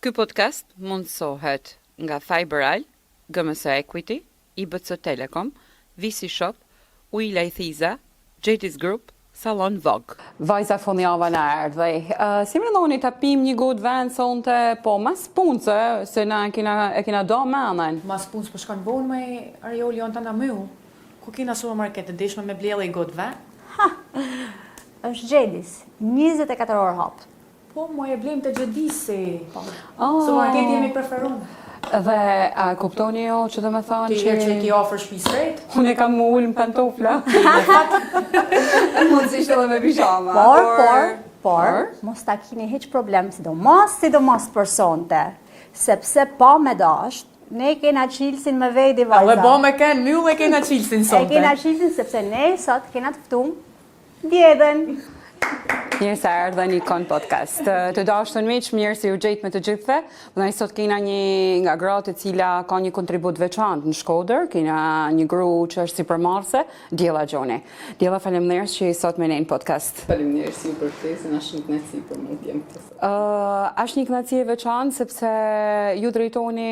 Ky podcast mundësohet nga Fiberal, GMS Equity, IBC Telecom, VC Shop, Uila Ithiza, JT's Group, Salon Vogue. Vajza fundjava në erdhej. Si më ndoni të pim një god vend sonte, po mas punëse, se na e kina do menën. Mas punës për shkanë bonë me Arioli janë të nga mëju. Ku kina supermarket të dishme me blele i god vend? Ha, është Gjedis, 24 orë hapë. Po, mo e blem të Gjedisi. Supermarket jemi preferuar. Dhe a kuptoni jo që të me thonë Ti që i ki ofër shtëpi straight? Unë e kam më ullë në pantofla. Mund si shtë edhe me pijama. Por, mos ta kini hiq problem, sidomos për sonte. Sepse pa me dasht, ne kena qilësin me vejdi vajza. Ale bo me kenë, mju me kena qilësin sonte. E kena qilësin sepse ne sot kena të ftum djedhen. Mirë se erdhe një kon podcast. Të dashtën miq, mirë se ju gjejt me të gjithve. Ne sot kena një nga gratë e cila ka një kontribut veçantë në Shkodër, kena një gru që është sipërmarrëse, Djella Gjoni. Djella, faleminderit që je sot me ne në podcast. Faleminderit si për ftesën, është një kënaqësi për mua të jem këtu. Është një kënaqësi e veçantë sepse ju drejtoni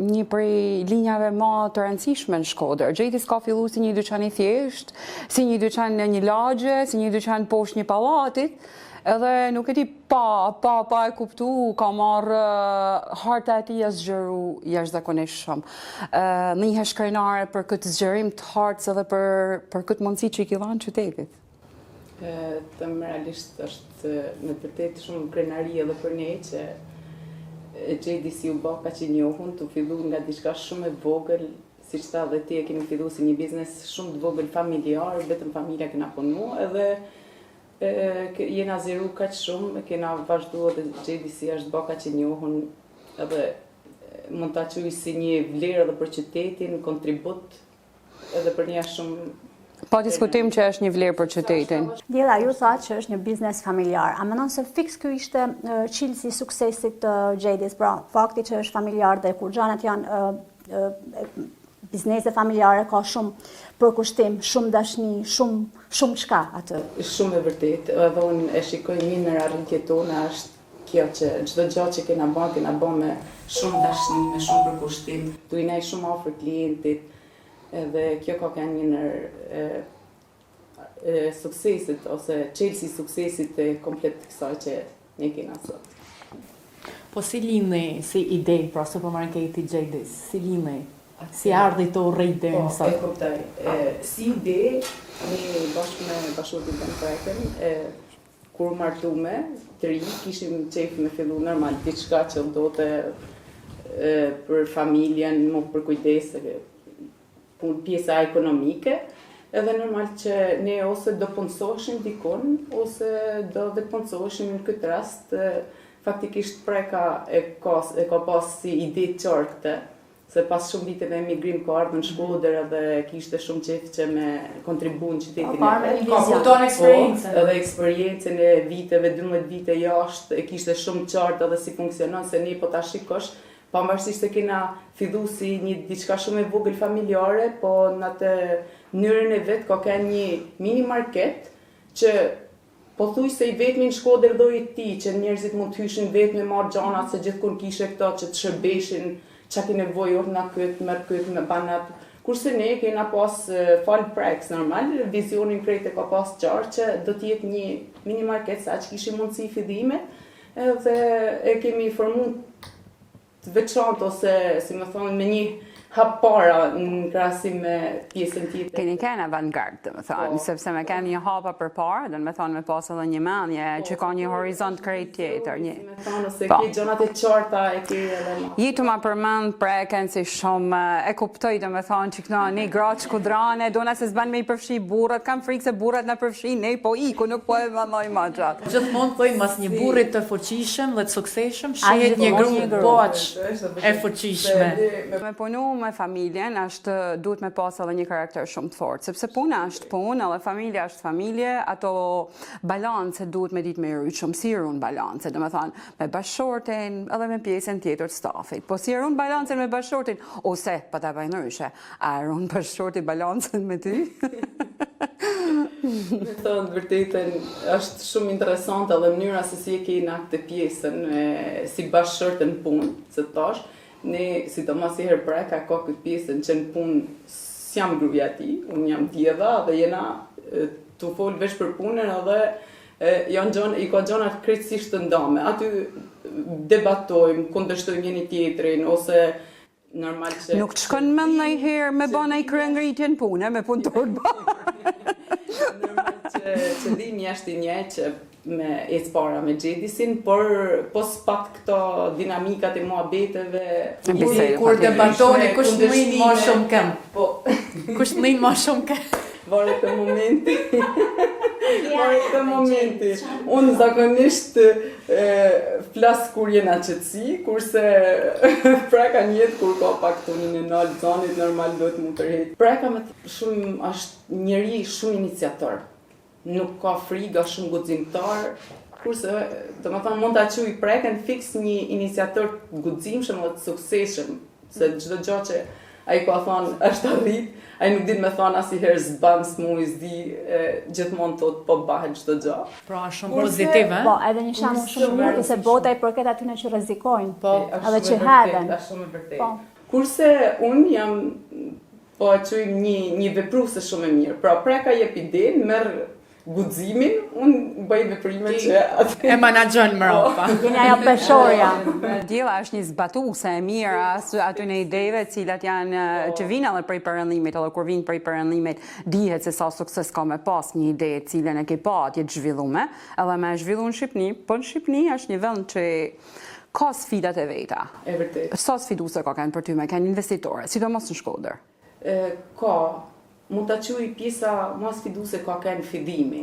një prej linjave më të rëndësishme në Shkodër. JT's ka filluar si një dyqan i thjeshtë, si një dyqan në një lagje, si një dyqan poshtë një pallati. Edhe nuk e di pa e kuptu, ka marrë harta e tij zgjeru jashtëzakonisht shumë. Në një shkrenare për këtë zgjerim të hartës edhe për këtë mundësi që i ki dhanë qytetit. Të realisht është në të vërtetë shumë krenari edhe për ne që JT's u bë kaq i njohur, të fillu nga diçka shumë e vogël, siç tha dhe ti e kemi filluar si një biznes shumë të vogël familjar, vetëm familja kena punu edhe jena ziru kaq shumë, kena vazhdu edhe JT's është bë kaq i njohur edhe mund ta quaj si një vlerë edhe për qytetin, kontribut edhe për një shumë. Pa diskutim që është një vlerë për qytetin. Djella, ju tha që është një biznes familjar. A mendon se fiks ky ishte qilësi i suksesit të JT's? Pra, fakti që është familjar dhe kur xhanat janë biznese familjare ka shumë përkushtim, shumë dashni, shumë çka atë. Shumë e vërtet, edhe unë e shikoj një në arritjet tona është kjo që çdo gjë që kena bën me shumë dashni, me shumë përkushtim, tu i nej shumë afër klientit, edhe kjo ka qenë një në suksesit ose çelësi suksesit e komplet të kësaj që ne kena sot. Po si lini si ide pra supermarketi JT's? Si lini? Si ardhi të rrejtë në sot? Po, e kuptoj. Si ide, ne bashkë me bashkëtortin tonë projektin, kur martume, të ri, kishim qef me fillu normal, diçka që ndote për familjen, më për kujdes, pjesa ekonomike, edhe normal që ne ose do punësoheshim dikon, ose do vetë punësoheshim në këtë rast, faktikisht preka e ka pas si ide të qartë këtë, se pas shumë viteve emigrim ka ardhur në Shkodër edhe kishte shumë qejf që me kontribu në qytetin e Ka kupton eksperiencën. Edhe eksperiencën e viteve, 12 vite jashtë, e kishte shumë qartë edhe si funksionon, se ne po ta shikosh, pavarësisht se kena fillu si një diçka shumë e vogël familjare, po në atë mënyrën e vet ka qenë një mini market që po thuj se i vetmi në Shkodër do i ti, që njerëzit mund të hyshin vetë me marrë gjanat, se gjithkund kishe këto që të shërbeshin, që ki nevojë orë nga këtë, mërë këtë, me banat. Kurse ne kena pas falë preks normal, vizionin krejt e ka pas qarë që do t'jetë një mini market sa që kishim mundësi fidime, dhe e kemi formu të veçantë ose, si më thonë, me një hap para në krahasim me pjesën tjetër. Keni kanë avantgard, dhe me thonë, sepse me kanë një hapa për parë, dhe me thonë me pas edhe një mendje që ka një horizont krejt tjetër. Me thonë, ose ke gjonat e qarta e ke edhe ma. Jitu ma përmend preken si shumë, e kuptoj dhe me thonë që këna një gratë shkudrane, dona se s'ban me i përfshi burrat, kam frikë se burrat në përfshi, ne po iku, nuk po e vëlloj ma gjatë. Gjithmonë thoj mas një burrit të fuqishëm dhe të suksesshëm, shihet një gru boq e fuqishme. Me punu me familjen duhet me pas edhe një karakter shumë të fortë, sepse puna është punë, edhe familja është familje, ato balance duhet me ditë me rrytë shumë, si rrunë balance, dhe me thonë me bashkëshortin edhe me pjesën tjetër të stafit. Po si rrunë balancen me bashkëshortin, ose pa ta bajnë ryshe, a rrunë bashkëshortin balancen me ty? Me thënë vërtetën, është shumë interesante edhe mënyra se si e kena këtë pjesën si bashkëshortë në punë, se tash, ne, sidomos herë Preka ka këtë pjesën që në punë s'jam gruaja e tij, unë jam djeva dhe jena të fol veç për punën edhe i ka gjonat krejtësisht të ndame. Aty debatojmë, kundërshtojmë njëri tjetrin, ose normal që... Nuk të shkon më ndonjëherë me bën ai kryengritjen punë, me punë turbo. Normal që qëllimi është i njëjtë që me ecë para me Gjedisin, por pos pak këto dinamikat e muhabeteve... Kur debatoni, kush mlin më shumë këm? Po, Kush mlin më shumë këm? varet të momenti. Varet të momenti. Unë zakonisht flas kur jena qetësi, kurse Preka njët kur ka pak tonin e nalë zonit, normal duhet mu tërhet. Preka është njeri shumë iniciator. Nuk ka friga, shumë guximtar, kurse domethënë mund ta quaj Prekën fiks një iniciator guximshëm dhe të suksesshëm, se çdo gjë që ai ka thonë është arrit, ai nuk din me thonë asnjëherë s'ban, s'muj, s'di, gjithmonë thot po bëhet çdo gjë. Pra shumë pozitive, Po, edhe një shembull shumë mirë se bota i përket atyre që rrezikojnë. Po, edhe që hedhen. Është shumë e vërtetë. Po. Kurse unë jam po e quajmë një vepruese shumë e mirë. Pra Preka jep idenë, merr guximin, unë bëj veprimet që atë e menaxhon mbrapa. Jeni ajo peshorja. Djela është një zbatuese e mirë aty në ideve cilat janë që vinë edhe prej perëndimit, edhe kur vinë prej perëndimit dihet se sa sukses ka me pas një ide e cilën e ke pa atje të zhvilluar, edhe me zhvilluar në Shqipëni, po në Shqipëni është një vend që ka sfidat e veta. e vërtetë. Sa sfiduese ka kanë për ty me kanë investitore, sidomos në Shkodër? Ka, mund ta quaj pjesa më sfiduese ka kanë fillimi,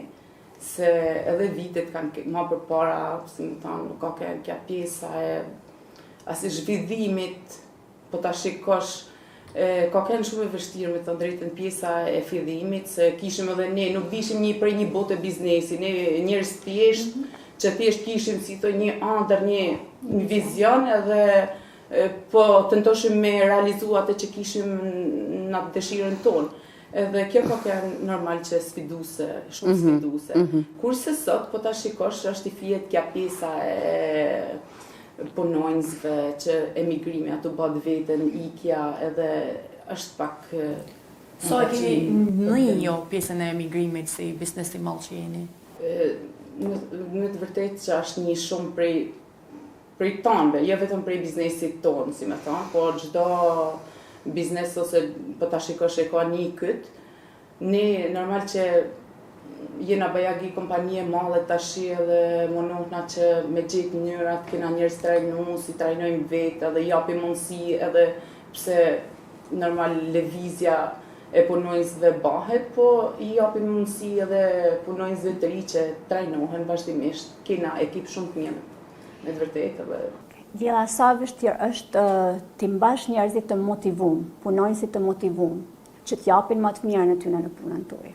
se edhe vitet kanë më përpara, si më thonë, ka kanë kja pjesa e as zhvillimit, po ta shikosh ka kanë shumë e vështirë me të drejtën pjesa e fillimit, se kishim edhe ne, nuk vishim prej një botë biznesi, ne njerëz thjesht, që thjesht kishim si të një ëndër, një vizion edhe po tentoshim me realizu atë që kishim në dëshirën tonë. Edhe kjo ka kanë normal që sfiduse, shumë sfiduse. Kurse sot, po ta shikosh, është i fjet kja pjesa e punonjësve që emigrimi ato bëhet veten, ikja, edhe është pak... Sa e keni ndonjë pjesën e emigrimit si biznesi i madh që jeni? Në të vërtetë që është një shumë prej tonëve, jo vetëm prej biznesit tonë, si me thonë, por çdo biznes ose po ta shikosh e ka një këtë, ne normal që jena bajagi kompanie madhe tash edhe mundohna që me gjetë mënyrat, kena njerëz trajnu, si trajnojmë vetë, edhe japim mundësi, edhe pse normal lëvizja e punonjësve bëhet, po i japim mundësi edhe punonjësve të ri që trajnohen vazhdimisht. Kena ekip shumë të mirë, me të vërtetë edhe. Djela, sa vështirë është t'i mbash njerëzit të motivuar, punonjësit të motivuar, që t'japin më të mirën e tyre në punën tuaj?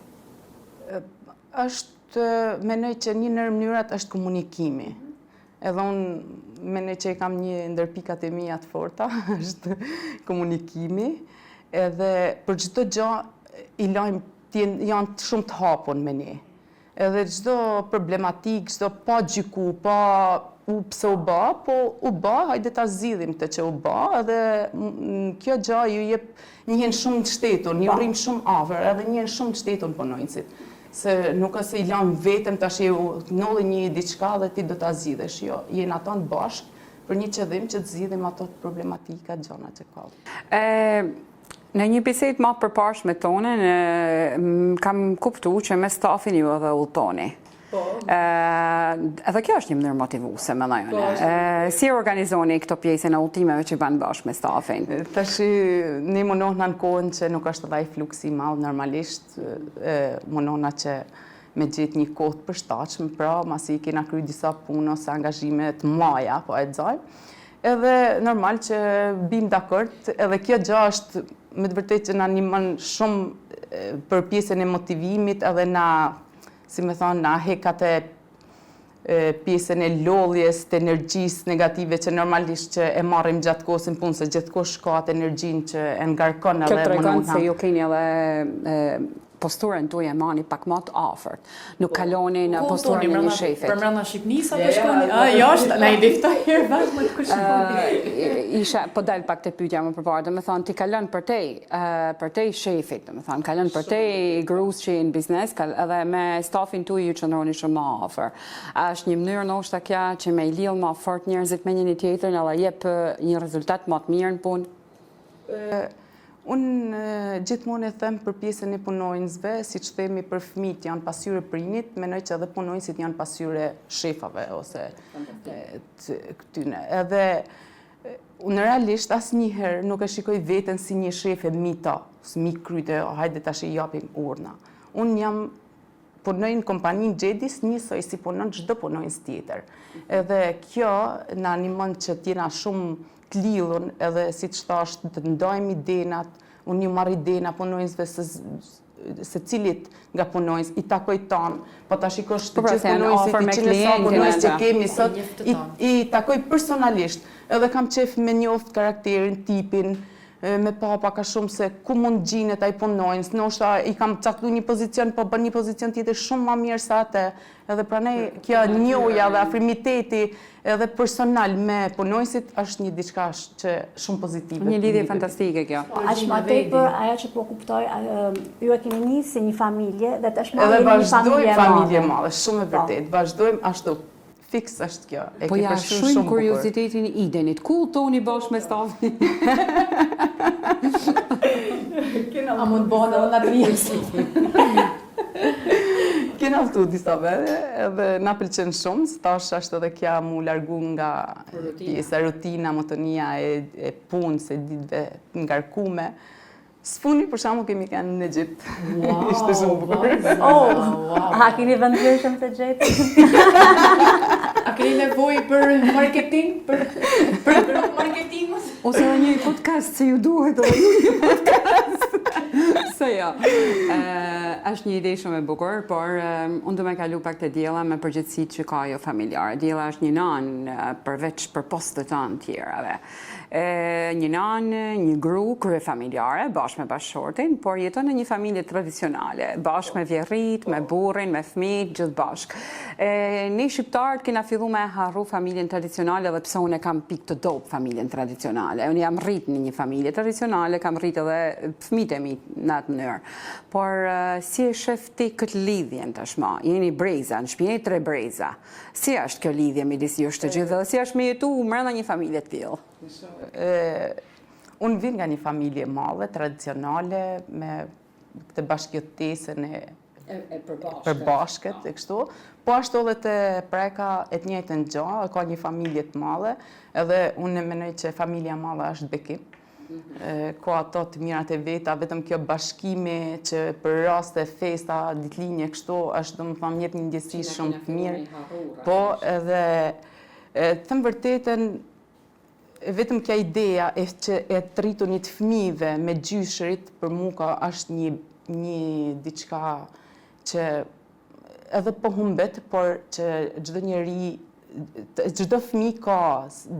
Mendoj që një ndër mënyrat është komunikimi. Edhe unë mendoj që kam një ndër pikat e mia të forta, është komunikimi. Edhe për çdo gjë i lajmë janë shumë të hapun me ne. Edhe çdo problematik, çdo pa gjyku, pa pse u bë, po u bë, hajde ta zgjidhim këtë që u bë, edhe kjo gjë ju jep njëhen shumë të shtetun, një rrim shumë afër, edhe njëhen shumë të shtetun punonjësit. Se nuk është se i lëm vetëm tash u ndodhi një diçka dhe ti do ta zgjidhesh, jo, jeni ato të bashkë për një qëllim që të zgjidhim ato problematika, gjëra që ka. Në një bisedë më përparshme tonë, kam kuptuar që me stafin ju edhe udhtoni. Po. Edhe kjo është një mënyrë motivuese, mendoj unë. Si organizoni këto pjesën e udhëtimeve që bën bashkë me stafin? Tash ne mundohna në kohën që nuk është edhe ai fluksi i madh normalisht, mundohna që me gjetë një kohë të përshtatshme, pra masi kena kryer disa punë ose angazhime të mëdha, po e xojmë. Edhe normal që bim dakord, edhe kjo gjë është me të vërtetë që na ndihmon shumë për pjesën e motivimit, edhe na, si me thonë, na hekat e pjesën e lodhjes, të energjisë negative që normalisht që e marrim gjatë kohës në punë, se gjithkohë ka atë energjinë që e ngarkon edhe Kjo tregon se ju keni edhe posturën tuaj e mani pak më të afërt. Nuk kaloni në posturën e një shefit. Për brenda Shqipërisë apo shkoni? Jashtë, na i diftoj herë bashkë me kush shkoni. Isha po dal pak te pyetja më përpara, domethënë ti kalon për te shefit, domethënë kalon për te gruas që në biznes, edhe me stafin tuaj ju qëndroni shumë më afër. A është një mënyrë ndoshta kjo që me i lidh më fort njerëzit me njëri tjetrin, edhe jep një rezultat më të mirë në punë? Unë gjithmonë e them për pjesën e punonjësve, si që themi për fëmijët janë pasqyrë prinit, mendoj që edhe punonjësit janë pasqyrë shefave ose këtyne. Edhe unë realisht asnjëherë nuk e shikoj veten si një shefe mita, mi kryte, hajde tash i japim urna. Unë jam punoj në kompaninë Xhedis njësoj si punon çdo punonjës tjetër. Edhe kjo na animon që t'jena shumë të lidhun edhe si që thash të ndajmë idenat, unë një marrë idena punonjësve se cilit nga punonjës i takoj tanë, po ta shikosh të gjithë punonjësit i që nësa punonjës që kemi sot, i takoj personalisht, edhe kam qef me njoft karakterin, tipin, me papa ka shumë se ku mund gjinet ai punonjës, ndoshta i kam caktu një pozicion, po bën një pozicion tjetër shumë më mirë se atë, edhe pranej kjo njohja dhe afrimiteti edhe personal me punonjësit është një diçka që shumë pozitive. Një lidhje fantastike kjo. Aq më tepër ajo që po kuptoj, ju e keni nisë si një familje dhe tashmë edhe jeni një familje madhe, shumë e vërtet. Vazhdojmë ashtu. Fiks është kjo. Po ja shumë kuriozitetin i Idenit. Ku toni bashkë me stafin? A mund bëhen edhe na pjesë. Kena ftu disa vete, edhe na pëlqen shumë, tash është edhe kja mu largu nga pjesa rutina, monotonia e punës, e ditëve ngarkume. Sfuni për shkakun kemi kanë në Egjipt. Ishte shumë bukur. A keni vendosur të Xhedit? A keni nevojë për marketing, për marketingus? Ose edhe një podcast se ju duhet edhe ju një podcast. Se jo. Është një ide shumë e bukur, por unë do me kalu pak të diella me përgjithësitë që ka jo familjare. Diella është një nanë përveç për postët tanë tjerave. Një nanë, një gru kryefamiljare, bashkë me bashkëshortin, por jeton në një familje tradicionale, bashkë me vjerrit, me burrin, me fëmijët, gjithë bashkë. Ne shqiptarët kena fillu me harru familjen tradicionale dhe pse unë e kam pikë të dopë familjen tradicionale. Unë jam rrit në një familje tradicionale, kam rrit edhe fëmijët e mi në atë mënyrë. Por si e shef ti këtë lidhjen tashmë? Jeni breza, në shtëpi 3 breza. Si është kjo lidhje midis jush të gjithë dhe si është me jetu brenda një familje të tillë? Unë vin nga një familje madhe, tradicionale, me këtë bashkëjetesën e përbashkët e kështu, po ashtu edhe të preka e të njëjtën gjë, ka një familje të madhe, edhe unë mendoj që familja madhe është bekim. Ka ato të mirat e veta, vetëm kjo bashkimi që për raste, festa, ditëlinje kështu, është domethënë jep një ndjesi shumë të mirë. Po edhe të vërtetën vetëm kja ideja që e të rritunit fëmijëve me gjyshërit për mu ka është një diçka që edhe po humbet, por që çdo njeri, çdo fëmijë ka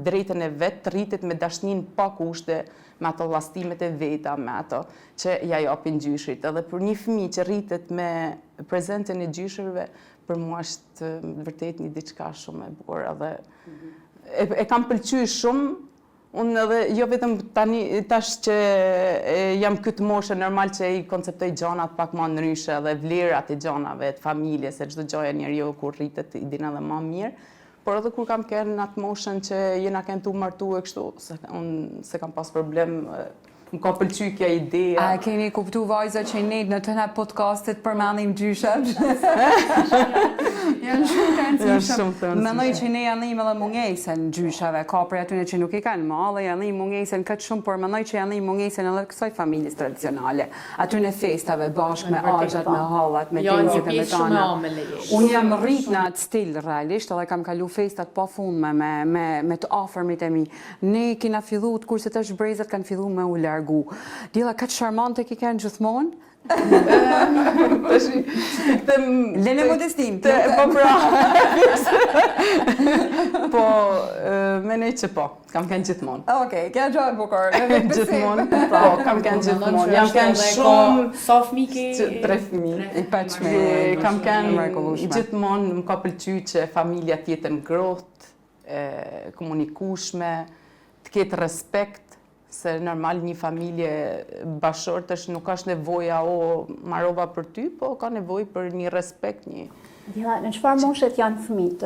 drejtën e vet të rritet me dashnin pa kushte, me ato llastimet e veta, me ato që ja japin gjyshërit. Edhe për një fëmijë që rritet me prezencën e gjyshërve, për mua është vërtet një diçka shumë e bukur edhe e kam pëlqyer shumë. Unë edhe, jo vetëm tani, tash që jam këtë moshë normal që i konceptoj gjanat pak më ndryshe dhe vlerat e gjanave, të familje, se çdo gjë njeriu kur rritet i din edhe më mirë, por edhe kur kam qenë në atë moshën që jena kënë tu martu e kështu, unë se kam pas problem, më ka pëlqyer kjo ideja. A keni kuptu vajza që ne në të na podcastet përmendim gjyshat? Janë shumë të rëndësishëm. Mendoj që ne janë edhe mungesën gjyshave, ka për atyre që nuk i kanë mall, janë mungesën këtë shumë, por mendoj që janë mungesën edhe kësaj familjes tradicionale. Aty në festave bashkë me axhat, me hallat, me tezet e tona. Unë jam rrit në atë stil realisht, edhe kam kalu festat pafundme me të afërmit e mi. Ne kena fillu kurse tash brezat kanë fillu me u largu. Diella kaq charmante që kanë gjithmonë. Lene modestim. Po pra. Po, menej që po, kam kënë gjithmonë. Okej, kja gjë e bukur. Gjithmonë, po, kam kënë gjithmonë. Jam kënë shumë... Sa fëmijë ke? 3 fëmijë. I paqme. Kam kënë mrekullueshme. gjithmonë më ka pëlqy që familja t'jetë ngrohtë, komunikueshme, të ketë respekt, se normal një familje bashkërtësh nuk është nevoja o marrova për ty, po ka nevojë për një respekt, një... Djela, në çfarë moshet janë fëmijët?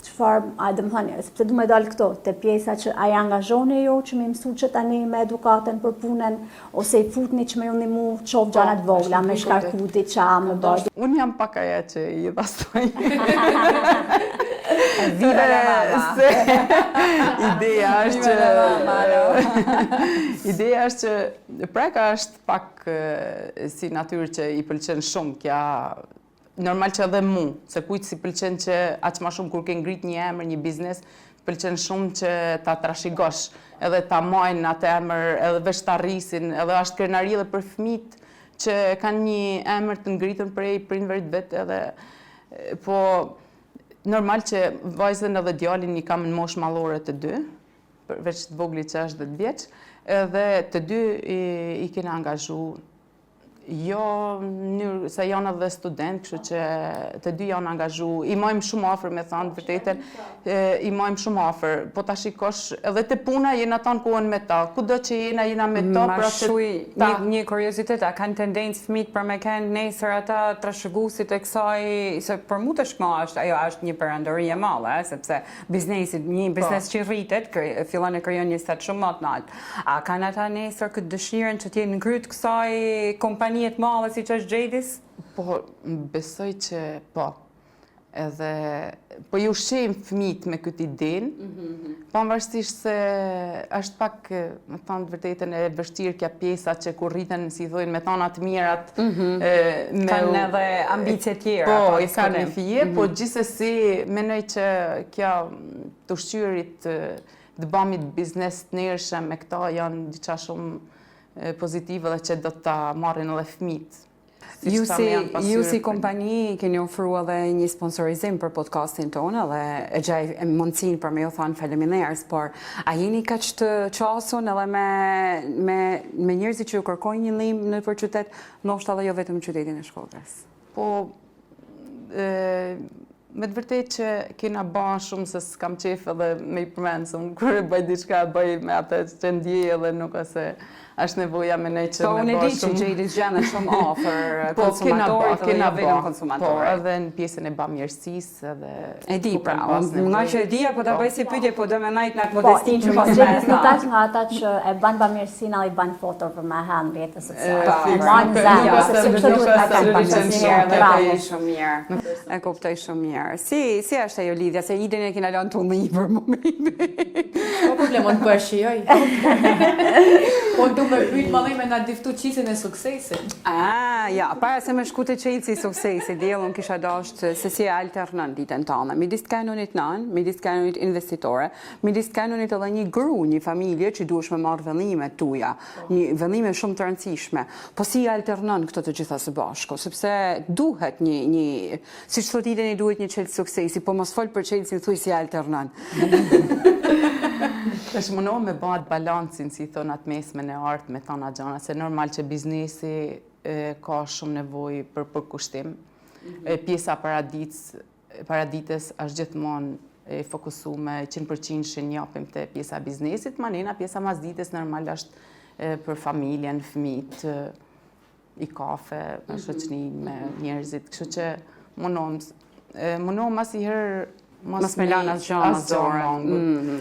Çfarë, do të thënë, sepse du me dalë këto, te pjesa që a i angazhoni jo që me mësu që tani me edukatën për punën, ose i futni që me ju ndihmu qof gjanat vogla, me shkarku diçka, me bërë. Unë jam pak aja që i dhastoj. Viva la mama! Ideja është ideja është që preka është pak si natyrë që i pëlqen shumë kja, normal që edhe mu, se kujtë si pëlqen që aq ma shumë kur ke ngrit një emër, një biznes, pëlqen shumë që ta trashëgosh, edhe ta majnë atë emër, edhe veç ta rrisin, edhe është krenari edhe për fëmijët që kanë një emër të ngritën prej prindërit vetë, edhe po normal që vajzën edhe djalin i kam në moshë mallore të dy, veç të vogli që është 10 vjeç, edhe të dy i kena angazhu jo se janë edhe student, kështu që të dy janë angazhu, i majmë shumë afër me thënë vërtetën, i majmë shumë afër, po ta shikosh edhe te puna jena tanë kohën me ta, kudo që jena me ta, Ma shuj, një kuriozitet, a kanë tendencë fëmijët për me kanë nesër ata trashëguesit e kësaj, se për mu të shkma ajo është një perandori e madhe, sepse një biznes që rritet, fillon e krijon një stat shumë më të lartë. A kanë ata nesër këtë dëshirën që t'jenë ngryt kësaj kompanijet madhe si që është Jadis? Po, besoj që po. Edhe, po ju shem fëmijët me këtë idenë, pavarësisht se është pak, me thonë të vërtetën e vështirë kja pjesa që kur rriten, si thojnë, me thonë atë mirat. Kanë edhe ambicie tjera. Po, i kanë një fije, po gjithsesi menoj që kja të ushqyrit të bamit biznes të nërshëm me këta janë diçka shumë pozitive dhe që do të marrin edhe fëmijët. Ju si kompani keni ofru edhe një sponsorizim për podcastin tonë dhe e gjaj mundësin për me ju thonë faleminderit, por a jeni kaq të qasun edhe me njerëzit që ju kërkojnë një lim në për qytet, ndoshta edhe jo vetëm në qytetin e Shkodrës? Po, me të vërtet që kena ba shumë se s'kam qef edhe me i përmenë, se unë kërë bëj diçka bëj me atë që ndjej edhe nuk ose është nevoja me nej që me ba shumë. Po, unë e di që Jadis gjenë shumë ofër konsumatorit dhe jo vetëm konsumatorët. Po, edhe në pjesën e bamjërësisë edhe... E di pra, nga që e dija, po ta bëj si pyetje, po do me najt në atë Po, modestin që pas Jadis nuk është nga ata që e banë bamirësina i banë fotor për me hanë rjetës sociale. E kuptoj shumë mirë. Si është ajo lidhja, se idin e kina lanë të unë për momentin? Po problemon për shijoj. Po du me pyet më me nga diftu qisin e suksesit. Ja, para se me shku të qejtë si suksesi, djelë unë kisha dasht se si alternën ditën tonë. Midis kanonit nanë, midis kanonit investitore, midis kanonit edhe një gru, një familje që duesh me marrë vendimet tuja, një vendime shumë të rëndësishme. Po si alternën këto të gjitha së bashku, sepse duhet një si që thot ideni duhet një qelë suksesi, po mos folë për qelë si thuj si alternën. është mënohë me bëhat balancin, si thonë atë mesme në artë me thona gjana, se normal që biznesi ka shumë nevoj për përkushtim. Pjesa paraditës është gjithmonë fokusume 100% që njopim të pjesa biznesit, manena pjesa mazditës normal është për familjen, fëmijët, i kafe, në shoqni me njerëzit, kështu që mënohë mas i herë Mas me lanë asë gjanë, asë zorë.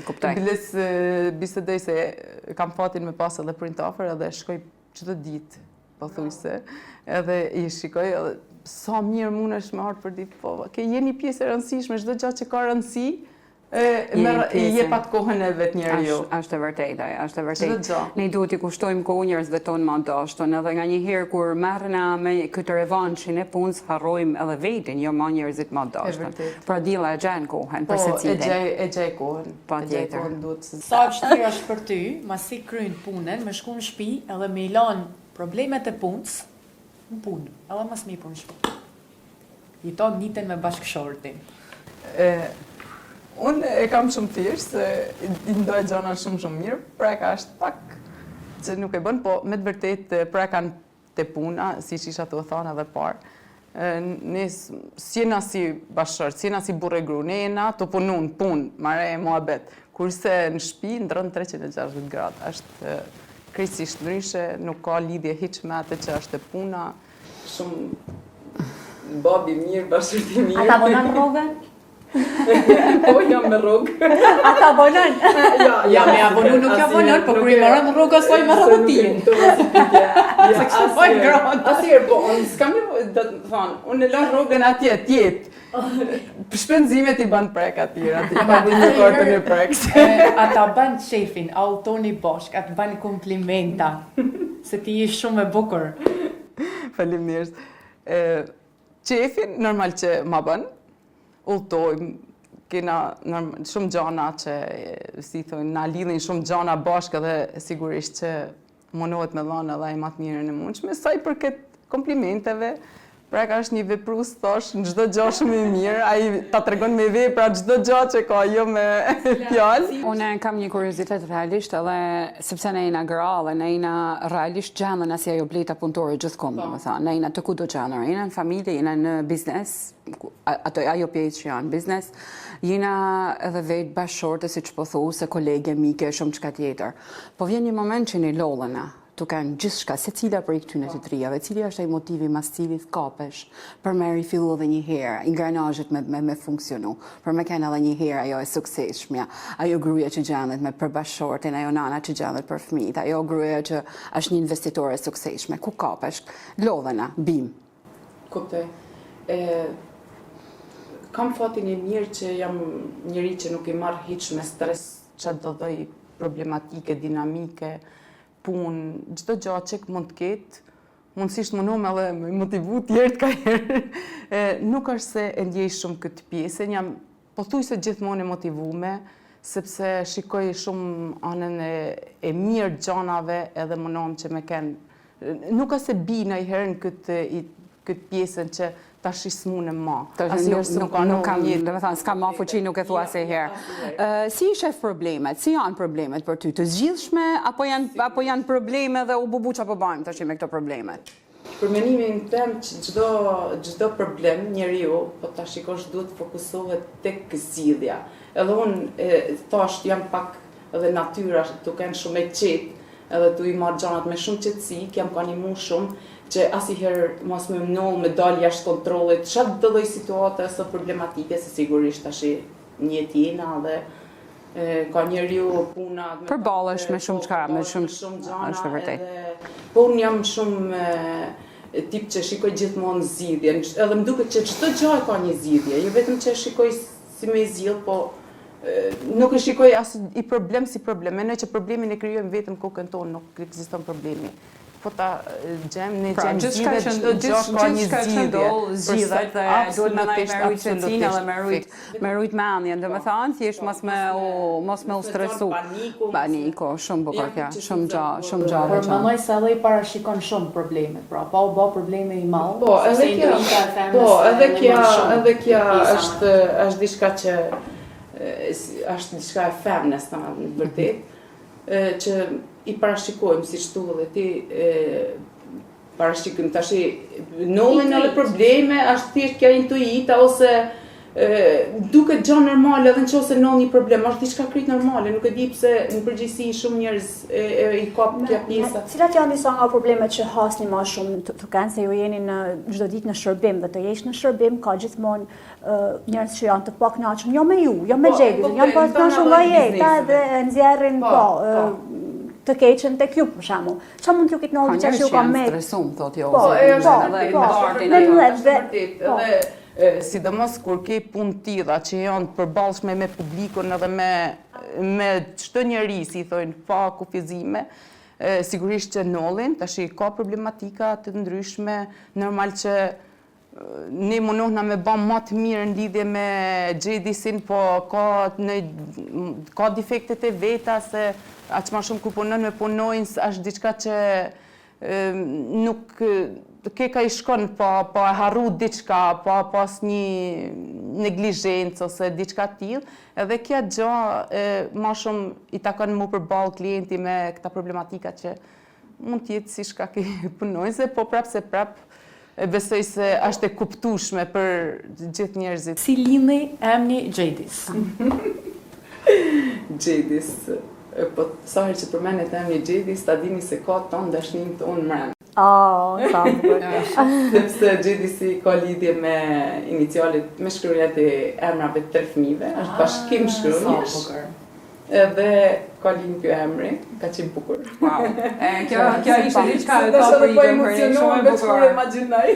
Kuptaj. Biles bisedoj se kam fatin me pas edhe print offer edhe shkoj çdo ditë, po thujse, edhe i shikoj edhe sa mirë mund është me ardhë për ditë, po, ke jeni pjesë e rëndësishme, çdo gjë që ka rëndësi, i jep atë kohën e vetë njeri ju. Ashtë e vërtejt, ashtë e vërtejt. Ne duhet i kushtojmë kohë njerëzve tonë ma dashton, edhe nga njëherë kur marrëna me këtë revanshin e punës, harrojmë edhe vetin, jo ma njerëzit ma dashton. Pra dila e gjenë kohën, për se cilin. Po, e gjej kohën. Pa tjetër. Sa vështirë është për ty, masi krynë punën, me shku në shtëpi edhe me i lanë problemet e punës në punë, edhe mas mi për në shtëpi. Jeton njëten me bashkëshortin. Unë e kam shumë thjesht, se i ndoj gjona shumë mirë, preka është pak që nuk e bën, po me të vërtet preka të puna, si që isha të thonë edhe parë, ne s'jena si bashkër, s'jena si burre gru, ne jena të punë, mare e muhabet, kurse në shtëpi ndrën 360 gradë, është krejtësisht ndryshe, nuk ka lidhje hiç me atë që është e puna, shumë babi mirë, bashkërti mirë. Ata vonon rrugën? Po, jam me rrugë. Ata vonon? Ja, me avonu nuk ja vonon, po kur i marrën rrugës soi me rrotin. Se kështu fojnë gratë. Asirë, po, unë s'kam një, do të thonë, unë e lën rrugën atje, tjetë. Shpenzimet i ban prek atyre, i ban një kortë një preks. Ata ban qefin, autoni bashk, atë ban komplimenta, se ti je shumë e bukur. Faleminderit. Qefin, normal që ma bën, ulltojmë, kena shumë gjana që, si thonë, na lidhin shumë gjana bashkë edhe sigurisht që mundohet me dhënë edhe ai më të mirën e mundshme, sa i përket komplimenteve. Preka është një veprues thash, në çdo gjë shumë i mirë, ai ta tregon me vepra çdo gjë që ka, jo me fjalë. Unë kam një kuriozitet realisht edhe sepse ne jena gra dhe ne jena realisht gjendën si ajo bleta punëtore gjithkohë, domethënë, ne jena të kudo gjendër, jena në familje, jena në biznes, ajo pjesë që janë biznes, jena edhe vetë bashkëshorte, siç po thu, se kolege, mike, shumë çka tjetër. Po vjen një moment që ne lollena. Tu kanë gjithçka, secila prej këtyre të trijave, cili është ai motivi mas cilit kapesh për me rifillu edhe një herë, ingranazhet me funksionu, për me kanë edhe një herë ajo e suksesshmja, ajo gruaja që gjendet me për bashkëshortin, ajo nana që gjendet për fëmijët, ajo gruaja që është një investitore e suksesshme, ku kapesh, lodhena, bim. Kuptoj. Kam fatin e mirë që jam njëri që nuk i marr hiç me stres, çfarë do lloj problematike, dinamike, punë, çdo gjë që mund të ketë, mundësisht mundom edhe me motivu tjerë ka herë. Nuk është se e ndjej shumë këtë pjesën, jam pothuajse gjithmonë e motivume, sepse shikoj shumë anën e mirë gjanave edhe mundom që me kenë. Nuk ka se bi ndonjëherë në këtë pjesën që tash s'munem ma. Nuk kam, domethënë, s'kam ma fuqi, nuk e thua se herë. Si i shef problemet? Si janë problemet për ty? Të zgjidhshme apo janë probleme dhe u bubu çfarë po bëjmë tash me këto problemet? Për menimin tem që çdo problem njeriu, po ta shikosh duhet të fokusohet tek zgjidhja. Edhe unë thash jam pak edhe natyra tu kanë shumë e qetë, edhe tu i marr gjanat me shumë qetësi, jam animu shumë që asnjëherë mos më mnol me dal jashtë kontrollit, çfarë do lloj situate ose problematike, se sigurisht tash një jena dhe ka njeriu puna përballesh me shumë çka, me shumë gjana. Është vërtet. Po unë jam shumë tip që shikoj gjithmonë zgjidhjen, edhe më duket që çdo gjë ka një zgjidhje, jo vetëm që shikoj si më zgjidh, po nuk e shikoj as i problem si problem. Mendoj që problemin e krijojmë vetëm kokën tonë, nuk ekziston problemi. Po ta gjem, ne gjem zgjidhje, çdo gjë ka një zgjidhje. Zgjidhet dhe duhet me ndaj me rujt qetësinë dhe me rujt mendjen, domethënë thjesht mos me u stresu. Paniko, shumë bukur kjo, shumë gjallë. Por mendoj se edhe i parashikon shumë problemet, pra pa u bë probleme i madh. Po, edhe kjo është diçka që është diçka e femnes në vërtet, që i parashikojmë, si shtu dhe ti, parashikojmë tash nollin edhe probleme, është thjesht kjo intuita, ose duket gjë normale edhe nëse noll një problem, është diçka krejt normale, nuk e di pse në përgjithësi shumë njerëz i kap kjo pjesa. Cilat janë disa nga problemet që hasni më shumë të kanë se ju jeni në çdo ditë në shërbim dhe të jesh në shërbim ka gjithmonë njerëz që janë të pakënaqur, jo me ju, jo me Xhedin, janë pakënaqur nga jeta dhe nxjerrin të keqen tek ju për shembull. Çfarë mund t'ju ketë ndodhur që ju ka me stresum thotë jo. Edhe sidomos kur ke punë tilla që janë përballshme me publikun edhe me çdo njeri, si thonë, pa kufizime, sigurisht që nollin, tash ka problematika të ndryshme, normal që ne mundohna me bë më të mirë në lidhje me Xhedisin, po ka defektet e veta, se aq më shumë ku punon me punojnë, është diçka që nuk ka I shkon, po e harru diçka, po pas një neglizhencë ose diçka tillë, edhe kjo gjë ma shumë I takon mu përballë klienti me këta problematika që mund t'jetë si shkak I punonjëse, po prap besoj se është e kuptueshme për gjithë njerëzit. Si lindi emri Gjadis? Gjadis, po sa herë që përmenet emri Gjadis, ta dini se ka tonë dashnin tonë mrem. Sa bukur. Sepse Gjadisi ka lidhje me inicialet, me shkruajtjet e emrave të 3 fëmijëve, është bashkim shkruajsh. Edhe ka lidhje ky emri, ka qenë bukur. Wow. Kjo ishte diçka e papritur për ne, shumë e bukur. Imagjinoj.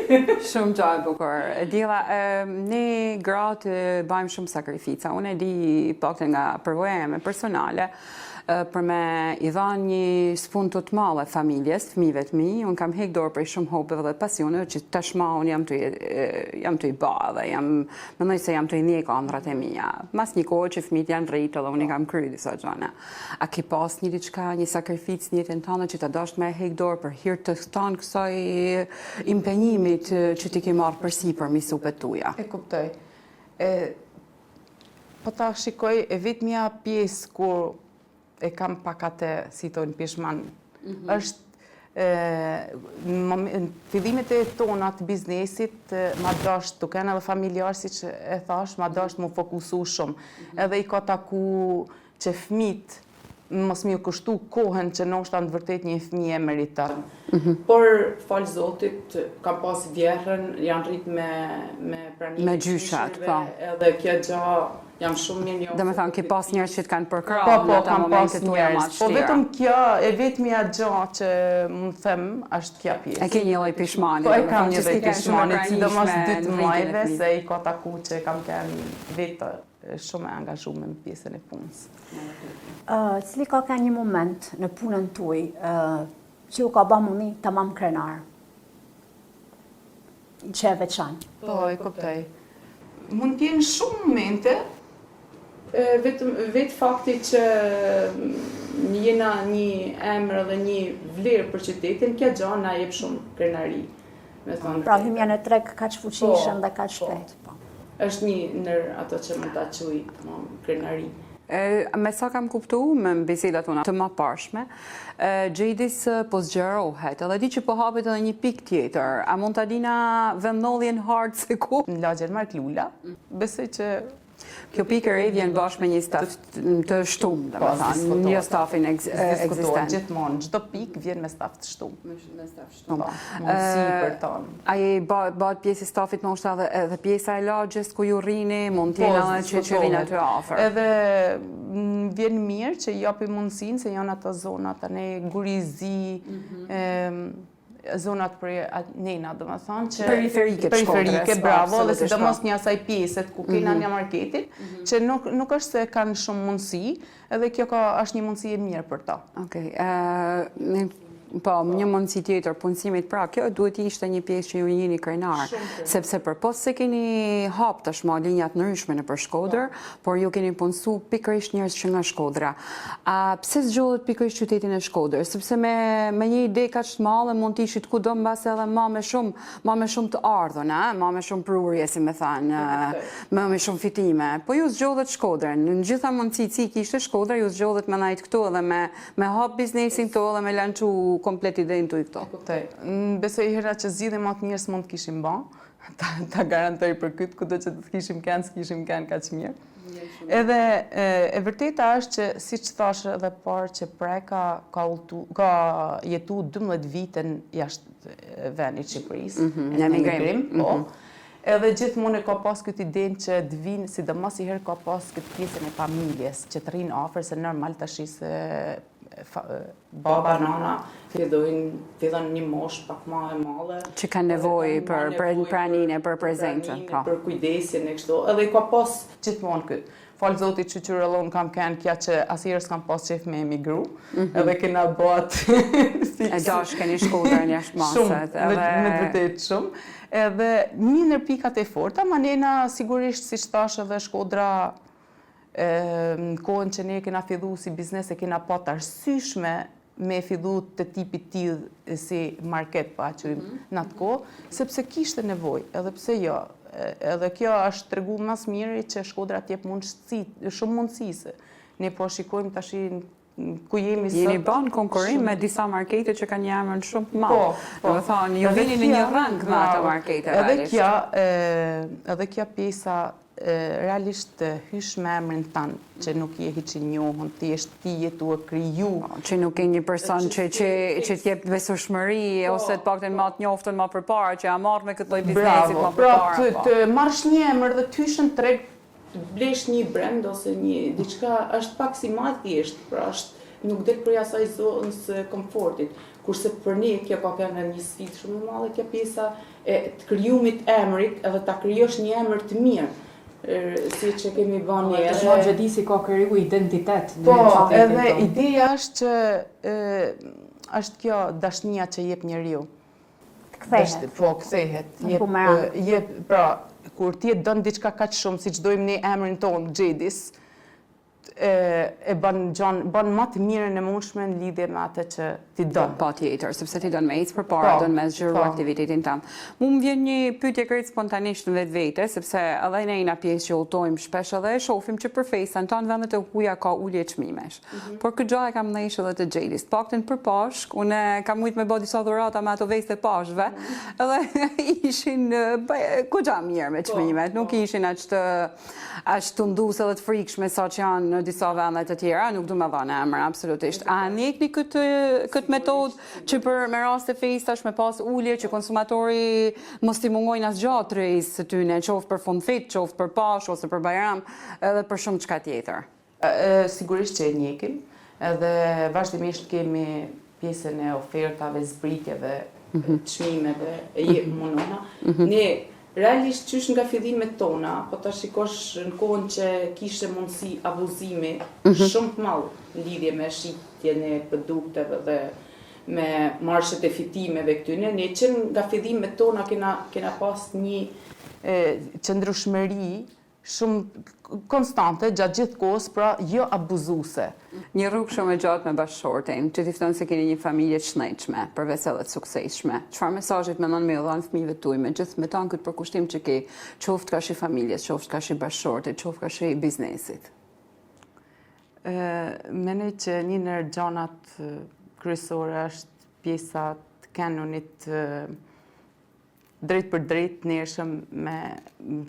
Shumë gjë e bukur. E dilla, ne gratë bëjmë shumë sakrifica. Unë e di paktën nga përvoja ime personale, për me I dhanë një sfund të madhe familjes, fëmijëve të mi, unë kam hek dorë për shumë hobëve dhe pasioneve që tashma unë jam të I ba dhe mendoj se jam të I ndjek ëndrat e mia. Mas një kohë që fëmijët janë rritë dhe unë I kam kryer disa gjëra. A ke pas një diçka, një sakrificë në jetën tënde që ta dash me hek dorë për hir të tanë kësaj impenjimit që ti ke marrë përsipër me supet tuaja? E kuptoj. Po ta shikoj e vetmja pjesë kur e kam pak atë, si thonë, pishman. Është në fillimet e tona të biznesit, ma dasht të kenë edhe familjarë, si që e thash, ma dasht më fokusu shumë. Edhe I ka taku që fëmijët mos mi u kushtu kohën që ndoshta në vërtet një fëmijë e meriton. Por falë Zotit, kam pas vjerën, janë rrit me pranimin Me gjyshat, po. Edhe kjo gjë jam shumë mirë njohur. Domethënë ke pas njerëz që të kanë përkrahur Po, ata kam pas momentet tuaja më të njerëz. Po vështira. vetëm kjo e vetmja gjë që më them është kjo pjesë. E ke një lloj pishmani. Po e kam një lloj që s'ke pishmani, shumë sidomos krahanish me dy të rritjen e majve, fëmijëve. se I ka taku që kam qenë vetë shumë e angazhuar në pjesën e punës. Cili ka qenë një moment në punën tuaj që u ka bërë mundi tamam krenar? Që e veçantë. Po, e kuptoj. Mund t'jenë shumë momente, vetë fakti që jena një emër dhe një vlerë për qytetin, kjo gjë na jep shumë krenari. Pra hymja në treg kaq fuqishëm dhe kaq shpejt. Është një ndër ato që mund ta quaj krenari. Me sa kam kuptu me bisedat tona të më parshme, Gjadis po zgjerohet, edhe di që po hapet edhe një pikë tjetër. A mund ta dina vendodhjen hard se ku? Në lagjen Mark Lula, besoj që Kjo pikë e vjen bashkë me një staf të shtumë, domethënë, një stafin ekzistent. Gjithmonë, çdo pikë vjen me staf të shtumë. Me staf shtumë. Mundësi për tonë. Ai bëhet pjesë e stafit ndoshta edhe pjesa e lagjes ku ju rrini, mund të jenë edhe që rrinë aty afër. Edhe vjen mirë që japi mundësinë se janë ato zona tani Gurizi, zonat për nena, domethënë që periferike të Shkodrës. Periferike, bravo, dhe sidomos një asaj pjeset ku kena një marketin, që nuk është se kanë shumë mundësi, edhe kjo është një mundësi e mirë për ta. Okej. Po, një mundësi tjetër, punësimit, pra, kjo duhet ishte një pjesë që ju jeni krenar, sepse për pos se keni hap tashmë linjat ndryshme në për Shkodër, por ju keni punësu pikërisht njerëz që nga Shkodra. A pse zgjohet pikërisht qytetin e Shkodrës? Sepse me një ide kaq të madhe mund të ishit kudo mbase edhe ma me shumë të ardhën, ma me shumë prurje, si me thanë, me shumë fitime. Po ju zgjohet Shkodrën, në gjitha mundësit si kishte Shkodra, ju zgjohet me najtë këtu edhe me hap biznesin këtu edhe me lançu komplet idenë të i këto. Besoj hera që zgjidhim atë njerëz mund të kishim ba, ta garantoj për këtë, kudo që të kishim kënë kaq mirë. Edhe e vërteta është që, siç thash edhe parë, që Preka ka jetu 12 vite jashtë vendit Shqipërisë, në emigrim, po. Edhe gjithmonë ka pas këtë idenë që të vinë, sidomos i herë ka pas këtë pjesën e familjes, që të rinë afër, se normal tash se baba, nana fillon një mosh pak më e madhe. Që kanë nevojë për praninë, për prezencën. Për kujdesin e kështu. Edhe ka pas gjithmonë këtë. Falë Zotit që qyrëllon kam kënë kja që asirës kam pas qef me emigru, edhe kena bat E dash keni Shkodrën jashtë maset. Shumë, me vërtet shumë. Edhe një nër pikat e forta, ma nena sigurisht si shtash edhe Shkodra në kohën që ne kena fillu si biznes e kena pat arsyshme me fillu të tipit tillë si market pa qërim në atë kohë, sepse kishte nevojë, edhe pse jo. Edhe kjo është tregu mas miri që Shkodra t'jep shumë mundësise. Ne po shikojmë tash ku jemi sot. Jeni bën konkurrim me disa markete që kanë një emër shumë të madh. Po. Do të thonë, ju vini në një rang me ato markete realisht. Edhe kjo pjesa realisht hysh me emrin tanë, që nuk je hiç i njohur, ti je tu e kriju. Që nuk e një person që t'jep besueshmëri ose të paktën më të njoftën më përpara, që ja marr me këtë lloj biznesi më përpara. Pra, të marrësh një emër dhe të hysh në treg, të blesh një brand ose një diçka është pak si më thjesht, pra nuk del për asaj zonës komfortit. Kurse për ne kjo ka qenë një sfidë shumë e madhe, kjo pjesa e të krijumit emrit, edhe ta krijosh një emër të mirë. Si që kemi bën ne. Dëshmon Xhedisi ka kriju identitet. Po, edhe ideja është që është kjo dashnia që jep njeriu. Kthehet. Po, kthehet. Jep, pra, kur ti e don diçka kaq shumë siç dojmë ne emrin ton Xhedis, e bën më të mirën e mundshme në lidhje me atë që ti don. Patjetër, sepse ti don me ecë përpara, don me zgjeru aktivitetin tënd. Mu më vjen një pyetje krejt spontanisht në vetvete, sepse edhe ne jena pjesë që udhtojmë shpesh edhe e shohim që për fejsa në tonë vendet e huaja ka ulje çmimesh. Por këtë gjë e kam ndjesh edhe të Xhedis. Paktën për Pashk, unë kam mujt me bë disa dhurata me ato veste pashve, edhe ishin goxha mirë me çmimet, nuk ishin aq të ndusë edhe të frikshme sa që janë në disa vende të tjera, nuk du me dhënë emër, absolutisht. A ndjekni këtë metodë që me rast të fejstash me pas ulje që konsumatori mos t'i mungojnë as gjatë rejsë së tyne, qoftë për fund fit, qoftë për Pash ose për Bajram, edhe për shumë çka tjetër? Sigurisht që e ndjekim, edhe vazhdimisht kemi pjesën e ofertave, zbritjeve, çmimeve, e jep munona. Ne realisht qysh nga fillimet tona, po ta shikosh në kohën që kishte mundësi abuzimi shumë të madh në lidhje me shitjen e produkteve dhe me marshet e fitimeve këtyne, ne që nga fillimet tona kena pas një qëndrueshmëri shumë konstante gjatë gjithë kohës, pra jo abuzuese. Një rrugë shumë e gjatë me bashkëshortin, që ti fton se keni një familje të shnetshme, për vesellet suksesshme. Çfarë mesazhet mendon me dhënë fëmijëve tuaj me gjithë me tan këtë përkushtim që ke, qoftë ka shi familjes, qoftë ka shi bashkëshortit, qoftë ka shi biznesit? Mendoj që një ndër gjanat kryesore është pjesa të kanonit drejt për drejt nërshëm me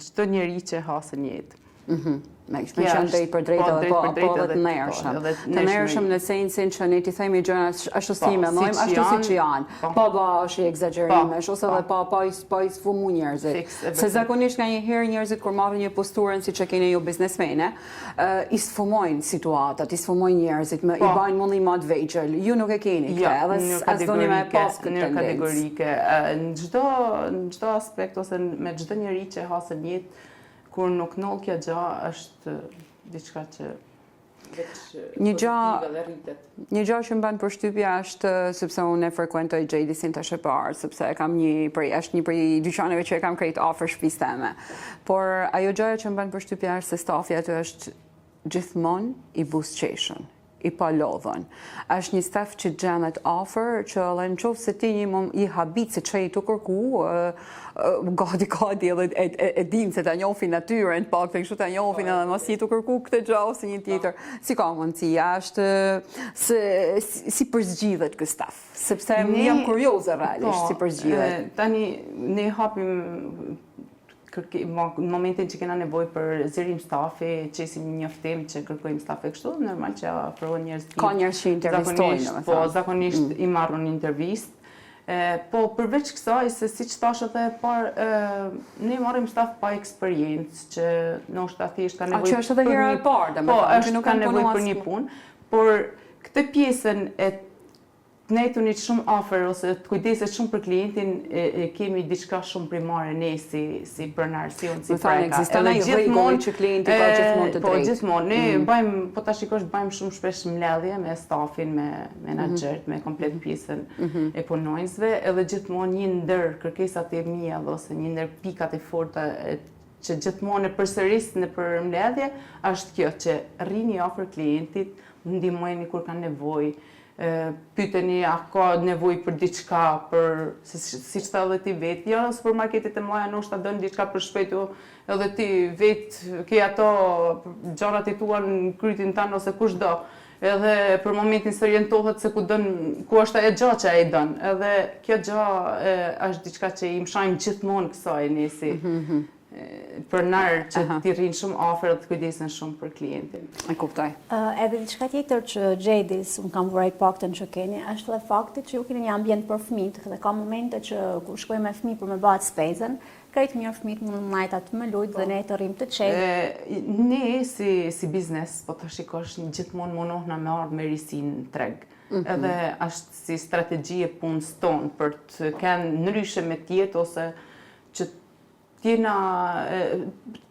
çdo njeri që hasë në jetë. Me qenë drejt për drejt edhe po edhe të nërshëm. Të nërshëm në sensin që ne ti themi gjërat ashtu si mendojmë, ashtu siç janë. Pa bash egzagerimesh ose edhe pa i sfumu njerëzit. Se zakonisht nganjëherë njerëzit kur marrin një posturën siç e keni ju biznesmene, i sfumojnë situatat, i sfumojnë njerëzit, i bajnë mundi më të vegjël. Ju nuk e keni këtë, edhe as doni me pas këtë tendencë. Kategorike. Në çdo aspekt ose me çdo njeri që hasë në jetë, kur nuk noll kjo gjë është diçka që një gjë që më bën përshtypje është sepse unë e frekuentoj Xhedisin tash e parë, sepse kam është një prej dyqaneve që e kam krejt afër shtëpisë time. Por ajo gjëja që më bën përshtypje është se stafi aty është gjithmonë i buzëqeshën, i palodhën. Është një staf që gjenet afër, që edhe në qoftë se ti i habit se që i të kërku, gati edhe e dim se të njofin natyren, pak të kështu të njofin edhe mos i të kërku këtë gjë ose një tjetër. Si ka mundësia, është si përzgjidhet ky staf, sepse jam kurioze realisht si përzgjidhet. Tani ne hapim në momentin që kena nevojë për zërim stafi, qesim një njoftim që kërkojmë stafi kështu, normal që afrohen njerëz. Ka njerëz që intervistojnë. Po, zakonisht i marrën intervistë. Po, përveç kësaj, se siç thash edhe parë, ne marrim staf pa eksperiencë, që ndoshta thjesht ka nevojë. Që është edhe hera e parë, domethënë, që nuk kanë nevojë për një punë, por këtë pjesën e ne tunit shumë afër ose të kujdeset shumë për klientin, kemi diçka shumë primare ne si pronar, si unë, si preka. Ekziston ai rregull që klienti ka gjithmonë të drejtë. Po, gjithmonë. Ne bëjmë, po ta shikosh, bëjmë shumë shpesh mbledhje me stafin, me menaxherët, me komplet pjesën e punonjësve, edhe gjithmonë një ndër kërkesat e mia ose një ndër pikat e forta që gjithmonë e përsëris në për mbledhje është kjo që rrini afër klientit, ndihmojeni kur kanë nevojë. pyeteni a ka nevojë për diçka, si që tha edhe ti vetë, ja, supermarketet e mëdha ndoshta dën diçka për shpejtu, edhe ti vetë ke ato gjarat e tua në krytin tanë ose kushdo. Edhe për momentin se orientohet se ku është ajo gjë që ai don. Edhe kjo gjë është diçka që i mshajmë gjithmonë kësaj nesi. Pronar që ti rrinë shumë afër dhe të kujdesen shumë për klientin. E kuptoj. Edhe diçka tjetër që Xhedis, unë kam vërej paktën që keni, është edhe fakti që ju keni një ambient për fëmijët dhe ka momente që kur shkoj me fëmijë për me bëhet spezën, krejt mirë fëmijët mund najta të më lujt dhe ne të rrim të qetë. Ne si biznes, po të shikosh gjithmonë mundohna me ardhë me risin në treg. Edhe është si strategji e punës tonë për të kenë ndryshe me tjetë ose që t'jena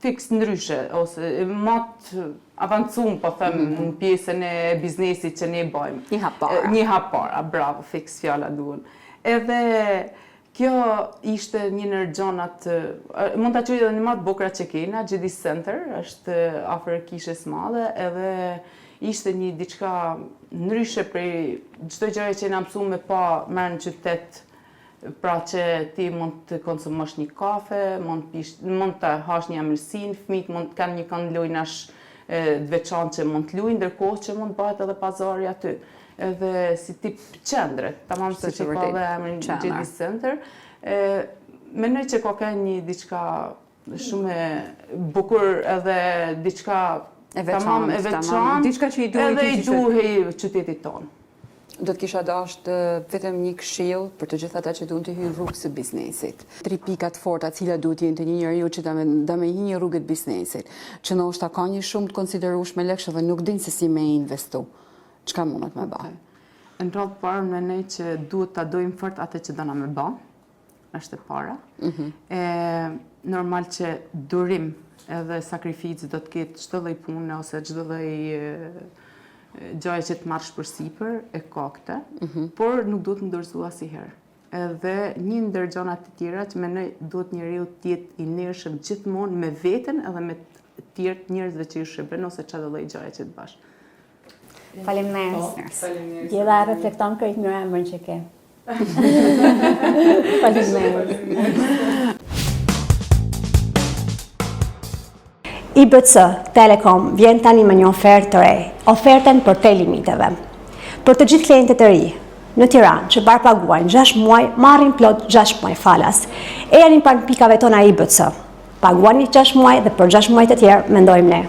fix ndryshe ose matë avancum, po thëmë, në pjesën e biznesit që ne bëjmë. Një hap para. Një hap para, bravo, fix fjalla duhen. Edhe kjo ishte një nër gjonat, mund të qëjtë edhe një matë bokra që kena, Xhedis Center, është afër kishës madhe, edhe ishte një diçka ndryshe prej çdo gjëje që na mësuam me pa merr në qytet, pra që ti mund të konsumosh një kafe, mund të hash një amëlsin, fëmijët mund të kanë një kënd lojnash të veçantë që mund të luajnë, ndërkohë që mund bëhet edhe pazari aty. Edhe si tip qendre, tamam si që ka dhe emrin Xhedis Center. Mendoj që ka një diçka shumë e bukur edhe diçka e veçantë, diçka që i duhej qytetit tonë. Do të kisha dashur vetëm një këshill për të gjithë ata që duan të hyjnë rrugë së biznesit. 3 pikat forta të cilat duhet jenë të një njeriu që da me hyrë rrugë të biznesit, që ndoshta ka një shumë të konsiderueshme lekë dhe nuk din se si me investu. Çka mundet me bë? Në radhë parë mendoj që duhet ta dojmë fort atë që dona me bë. Është e para. Normal që durim edhe sakrificë do të ketë çdo lloj pune ose çdo lloj gjëje që të marrësh përsipër e ka këtë, por nuk duhet të ndërzu asnjëherë. Edhe një ndër gjërat të tjera që mendoj duhet njeriu të jetë i ndershëm gjithmonë me veten edhe me të tjerë njerëzve që i shërben ose çdo lloj gjëje që të bash. Faleminderit. Gjella reflekton krejt mirë emrin që ke. Faleminderit. IBC Telekom vjen tani me një ofertë të re, ofertën për telimiteve. Për të gjithë klientët e ri, në Tiranë që barapaguajnë 6 muaj, marrin plot 6 muaj falas. Ejani pranë pikave tona IBC. Paguani 6 muaj dhe për 6 muaj të tjerë mendojmë ne.